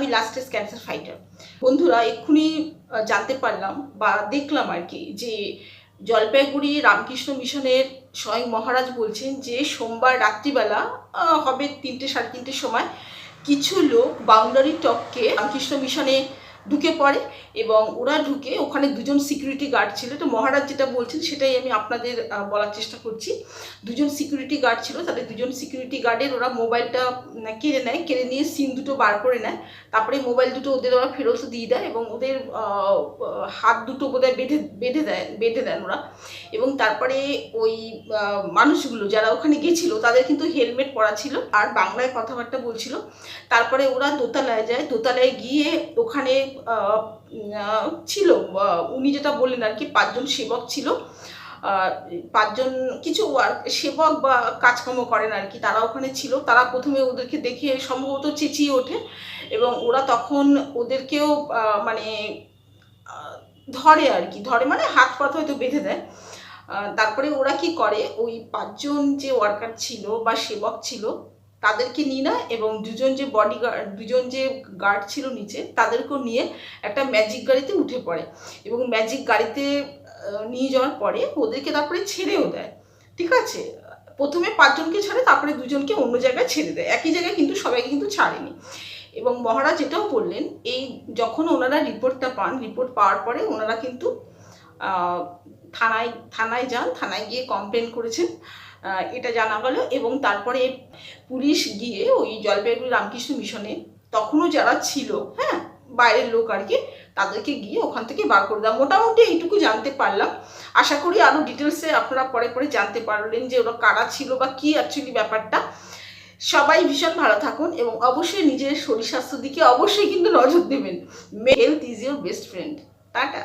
আমি last stage cancer fighter. বন্ধুরা, এক্ষুনি জানতে পারলাম বা দেখলাম আর কি যে জলপাইগুড়ি রামকৃষ্ণ মিশনের স্বয়ং মহারাজ বলছেন যে সোমবার রাত্রিবেলা হবে 3টে সাড়ে 3টের সময় কিছু লোক বাউন্ডারি টপকে রামকৃষ্ণ মিশনে ঢুকে পড়ে এবং ওরা ঢুকে ওখানে দুজন সিকিউরিটি গার্ড ছিল। তো মহারাজ যেটা বলছেন সেটাই আমি আপনাদের বলার চেষ্টা করছি। দুজন সিকিউরিটি গার্ড ছিল, তাদের দুজন সিকিউরিটি গার্ডের ওরা মোবাইলটা কেড়ে নেয়, কেড়ে নিয়ে সিম দুটো বার করে নেয়। তারপরে মোবাইল দুটো ওদের ওরা ফেরত দিয়ে দেয় এবং ওদের হাত দুটো বোধহয় বেঁধে দেন ওরা। এবং তারপরে ওই মানুষগুলো যারা ওখানে গেছিলো তাদের কিন্তু হেলমেট পরা ছিল আর বাংলায় কথাবার্তা বলছিল। তারপরে ওরা দোতলায় যায়, দোতলায় গিয়ে ওখানে ছিল উনি যেটা বললেন আর কি 5জন সেবক ছিল, 5জন কিছু সেবক বা কাজকর্ম করেন আর কি, তারা ওখানে ছিল। তারা প্রথমে ওদেরকে দেখে সম্ভবত চেঁচিয়ে ওঠে এবং ওরা তখন ওদেরকেও মানে ধরে আর কি, ধরে মানে হাত পাত হয়তো বেঁধে দেয়। তারপরে ওরা কি করে, ওই 5জন যে ওয়ার্কার ছিল বা সেবক ছিল তাদেরকে নিয়ে নেয় এবং দুজন যে গার্ড ছিল নিচে তাদেরকেও নিয়ে একটা ম্যাজিক গাড়িতে উঠে পড়ে এবং ম্যাজিক গাড়িতে নিয়ে যাওয়ার পরে ওদেরকে তারপরে ছেড়েও দেয়। ঠিক আছে, প্রথমে 5জনকে ছাড়ে, তারপরে 2জনকে অন্য জায়গায় ছেড়ে দেয়, একই জায়গায় কিন্তু সবাইকে কিন্তু ছাড়েনি। এবং মহারাজ এটাও বললেন, এই যখন ওনারা রিপোর্টটা পান, রিপোর্ট পাওয়ার পরে ওনারা কিন্তু থানায় যান, থানায় গিয়ে কমপ্লেন করেছেন, এটা জানা গেল। এবং তারপরে পুলিশ গিয়ে ওই জলপাইগুড়ি রামকৃষ্ণ মিশনে তখনও যারা ছিল, হ্যাঁ বাইরের লোক আর কি, তাদেরকে গিয়ে ওখান থেকে বার করে দেওয়া। মোটামুটি এইটুকু জানতে পারলাম। আশা করি আরও ডিটেলসে আপনারা পরে জানতে পারলেন যে ওরা কারা ছিল বা কী অ্যাকচুয়ালি ব্যাপারটা। সবাই ভীষণ ভালো থাকুন এবং অবশ্যই নিজের শরীর স্বাস্থ্যের দিকে অবশ্যই কিন্তু নজর দেবেন। Health is your best friend. Tata.